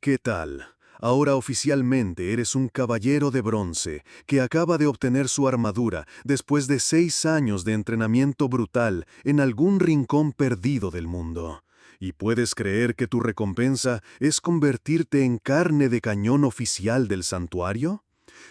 ¿Qué tal? Ahora oficialmente eres un caballero de bronce que acaba de obtener su armadura después de 6 años de entrenamiento brutal en algún rincón perdido del mundo. ¿Y puedes creer que tu recompensa es convertirte en carne de cañón oficial del santuario?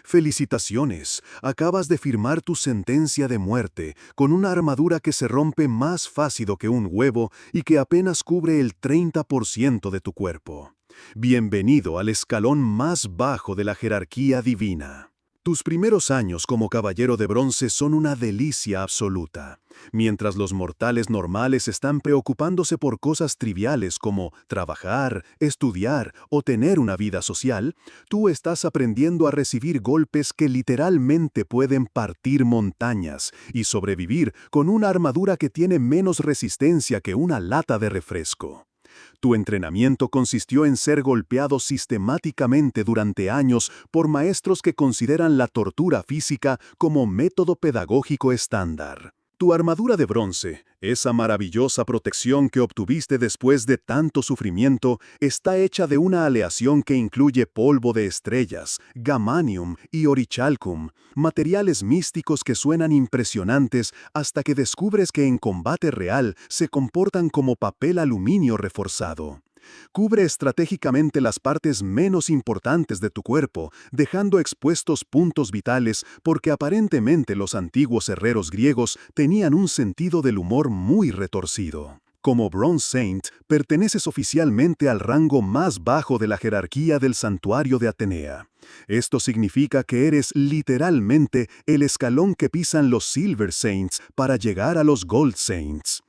Felicitaciones, acabas de firmar tu sentencia de muerte con una armadura que se rompe más fácil que un huevo y que apenas cubre el 30% de tu cuerpo. Bienvenido al escalón más bajo de la jerarquía divina. Tus primeros años como caballero de bronce son una delicia absoluta. Mientras los mortales normales están preocupándose por cosas triviales como trabajar, estudiar o tener una vida social, tú estás aprendiendo a recibir golpes que literalmente pueden partir montañas y sobrevivir con una armadura que tiene menos resistencia que una lata de refresco. Tu entrenamiento consistió en ser golpeado sistemáticamente durante años por maestros que consideran la tortura física como método pedagógico estándar. Tu armadura de bronce, esa maravillosa protección que obtuviste después de tanto sufrimiento, está hecha de una aleación que incluye polvo de estrellas, gamanium y orichalcum, materiales místicos que suenan impresionantes hasta que descubres que en combate real se comportan como papel aluminio reforzado. Cubre estratégicamente las partes menos importantes de tu cuerpo, dejando expuestos puntos vitales porque aparentemente los antiguos herreros griegos tenían un sentido del humor muy retorcido. Como Bronze Saint, perteneces oficialmente al rango más bajo de la jerarquía del santuario de Atenea. Esto significa que eres literalmente el escalón que pisan los Silver Saints para llegar a los Gold Saints.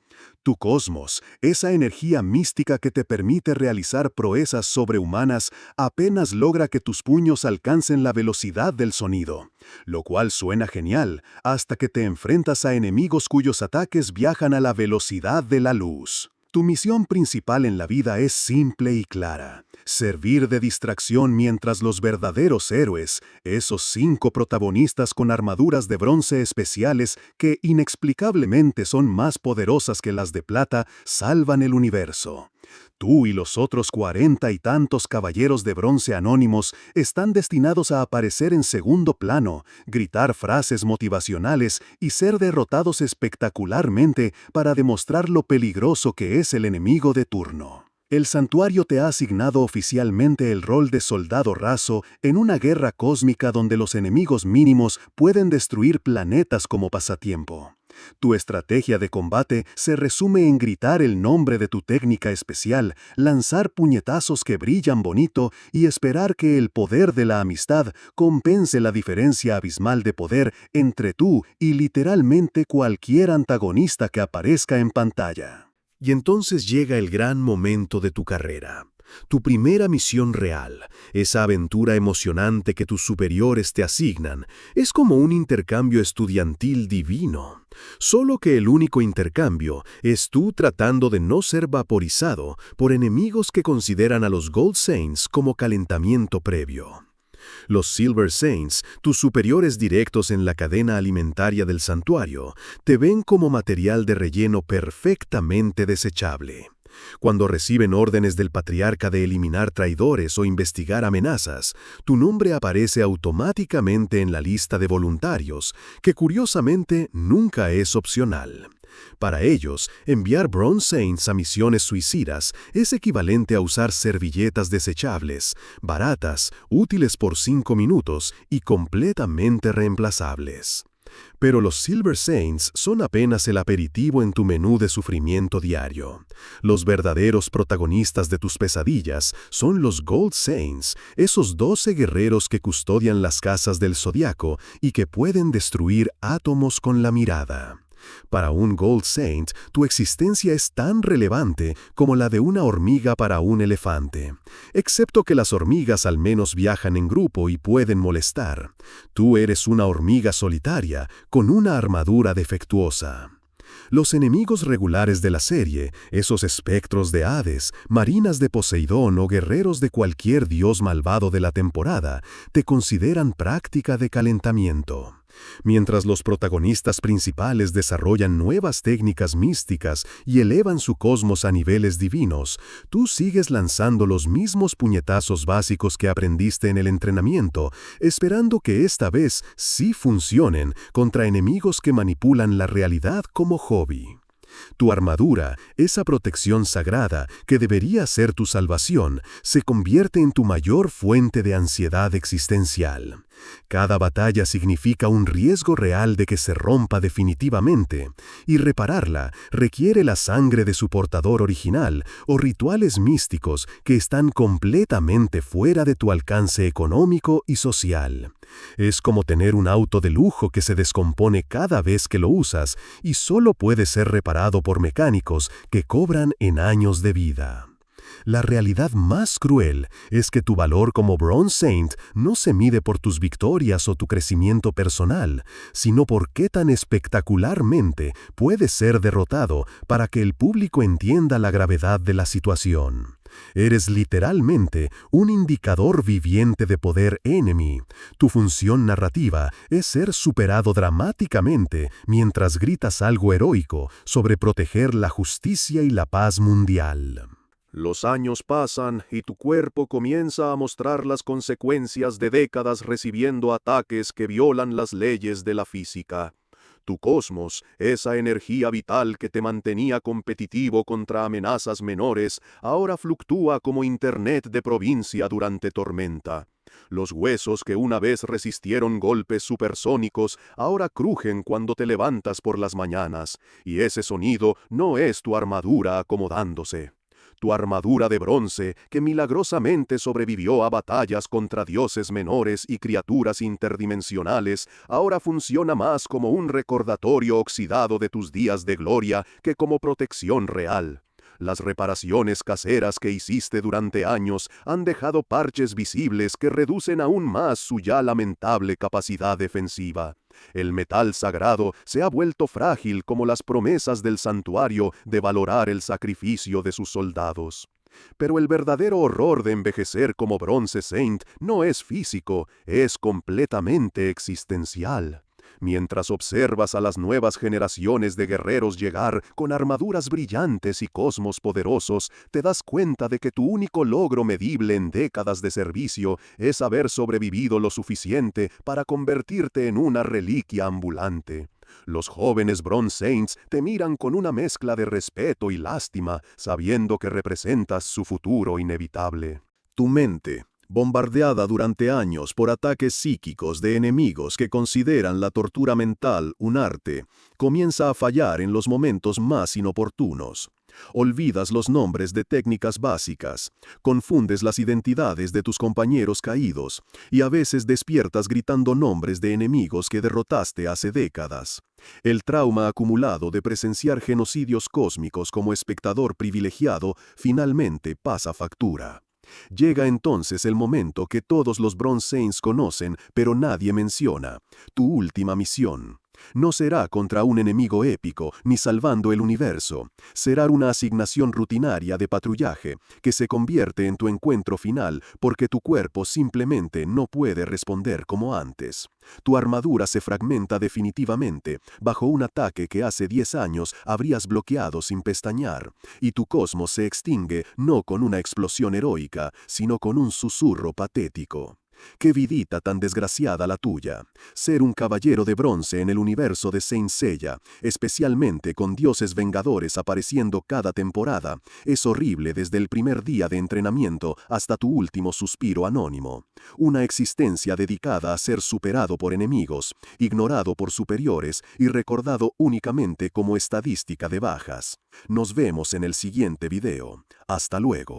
Tu cosmos, esa energía mística que te permite realizar proezas sobrehumanas, apenas logra que tus puños alcancen la velocidad del sonido, lo cual suena genial hasta que te enfrentas a enemigos cuyos ataques viajan a la velocidad de la luz. Tu misión principal en la vida es simple y clara: servir de distracción mientras los verdaderos héroes, esos 5 protagonistas con armaduras de bronce especiales que inexplicablemente son más poderosas que las de plata, salvan el universo. Tú y los otros 40 y tantos caballeros de bronce anónimos están destinados a aparecer en segundo plano, gritar frases motivacionales y ser derrotados espectacularmente para demostrar lo peligroso que es el enemigo de turno. El santuario te ha asignado oficialmente el rol de soldado raso en una guerra cósmica donde los enemigos mínimos pueden destruir planetas como pasatiempo. Tu estrategia de combate se resume en gritar el nombre de tu técnica especial, lanzar puñetazos que brillan bonito y esperar que el poder de la amistad compense la diferencia abismal de poder entre tú y literalmente cualquier antagonista que aparezca en pantalla. Y entonces llega el gran momento de tu carrera. Tu primera misión real, esa aventura emocionante que tus superiores te asignan, es como un intercambio estudiantil divino. Solo que el único intercambio es tú tratando de no ser vaporizado por enemigos que consideran a los Gold Saints como calentamiento previo. Los Silver Saints, tus superiores directos en la cadena alimentaria del santuario, te ven como material de relleno perfectamente desechable. Cuando reciben órdenes del patriarca de eliminar traidores o investigar amenazas, tu nombre aparece automáticamente en la lista de voluntarios, que curiosamente nunca es opcional. Para ellos, enviar Bronze Saints a misiones suicidas es equivalente a usar servilletas desechables, baratas, útiles por 5 minutos y completamente reemplazables. Pero los Silver Saints son apenas el aperitivo en tu menú de sufrimiento diario. Los verdaderos protagonistas de tus pesadillas son los Gold Saints, esos 12 guerreros que custodian las casas del zodiaco y que pueden destruir átomos con la mirada. Para un Gold Saint, tu existencia es tan relevante como la de una hormiga para un elefante. Excepto que las hormigas al menos viajan en grupo y pueden molestar. Tú eres una hormiga solitaria con una armadura defectuosa. Los enemigos regulares de la serie, esos espectros de Hades, marinas de Poseidón o guerreros de cualquier dios malvado de la temporada, te consideran práctica de calentamiento. Mientras los protagonistas principales desarrollan nuevas técnicas místicas y elevan su cosmos a niveles divinos, tú sigues lanzando los mismos puñetazos básicos que aprendiste en el entrenamiento, esperando que esta vez sí funcionen contra enemigos que manipulan la realidad como hobby. Tu armadura, esa protección sagrada que debería ser tu salvación, se convierte en tu mayor fuente de ansiedad existencial. Cada batalla significa un riesgo real de que se rompa definitivamente, y repararla requiere la sangre de su portador original o rituales místicos que están completamente fuera de tu alcance económico y social. Es como tener un auto de lujo que se descompone cada vez que lo usas y solo puede ser reparado por mecánicos que cobran en años de vida. La realidad más cruel es que tu valor como Bronze Saint no se mide por tus victorias o tu crecimiento personal, sino por qué tan espectacularmente puedes ser derrotado para que el público entienda la gravedad de la situación. Eres literalmente un indicador viviente de poder enemy. Tu función narrativa es ser superado dramáticamente mientras gritas algo heroico sobre proteger la justicia y la paz mundial. Los años pasan y tu cuerpo comienza a mostrar las consecuencias de décadas recibiendo ataques que violan las leyes de la física. Tu cosmos, esa energía vital que te mantenía competitivo contra amenazas menores, ahora fluctúa como internet de provincia durante tormenta. Los huesos que una vez resistieron golpes supersónicos ahora crujen cuando te levantas por las mañanas, y ese sonido no es tu armadura acomodándose. Tu armadura de bronce, que milagrosamente sobrevivió a batallas contra dioses menores y criaturas interdimensionales, ahora funciona más como un recordatorio oxidado de tus días de gloria que como protección real. Las reparaciones caseras que hiciste durante años han dejado parches visibles que reducen aún más su ya lamentable capacidad defensiva. El metal sagrado se ha vuelto frágil como las promesas del santuario de valorar el sacrificio de sus soldados. Pero el verdadero horror de envejecer como Bronze Saint no es físico, es completamente existencial. Mientras observas a las nuevas generaciones de guerreros llegar con armaduras brillantes y cosmos poderosos, te das cuenta de que tu único logro medible en décadas de servicio es haber sobrevivido lo suficiente para convertirte en una reliquia ambulante. Los jóvenes Bronze Saints te miran con una mezcla de respeto y lástima, sabiendo que representas su futuro inevitable. Tu mente, bombardeada durante años por ataques psíquicos de enemigos que consideran la tortura mental un arte, comienza a fallar en los momentos más inoportunos. Olvidas los nombres de técnicas básicas, confundes las identidades de tus compañeros caídos y a veces despiertas gritando nombres de enemigos que derrotaste hace décadas. El trauma acumulado de presenciar genocidios cósmicos como espectador privilegiado finalmente pasa factura. Llega entonces el momento que todos los Bronze Saints conocen, pero nadie menciona: tu última misión. No será contra un enemigo épico, ni salvando el universo. Será una asignación rutinaria de patrullaje, que se convierte en tu encuentro final porque tu cuerpo simplemente no puede responder como antes. Tu armadura se fragmenta definitivamente, bajo un ataque que hace 10 años habrías bloqueado sin pestañear, y tu cosmos se extingue no con una explosión heroica, sino con un susurro patético. ¡Qué vidita tan desgraciada la tuya! Ser un caballero de bronce en el universo de Saint Seiya, especialmente con dioses vengadores apareciendo cada temporada, es horrible desde el primer día de entrenamiento hasta tu último suspiro anónimo. Una existencia dedicada a ser superado por enemigos, ignorado por superiores y recordado únicamente como estadística de bajas. Nos vemos en el siguiente video. Hasta luego.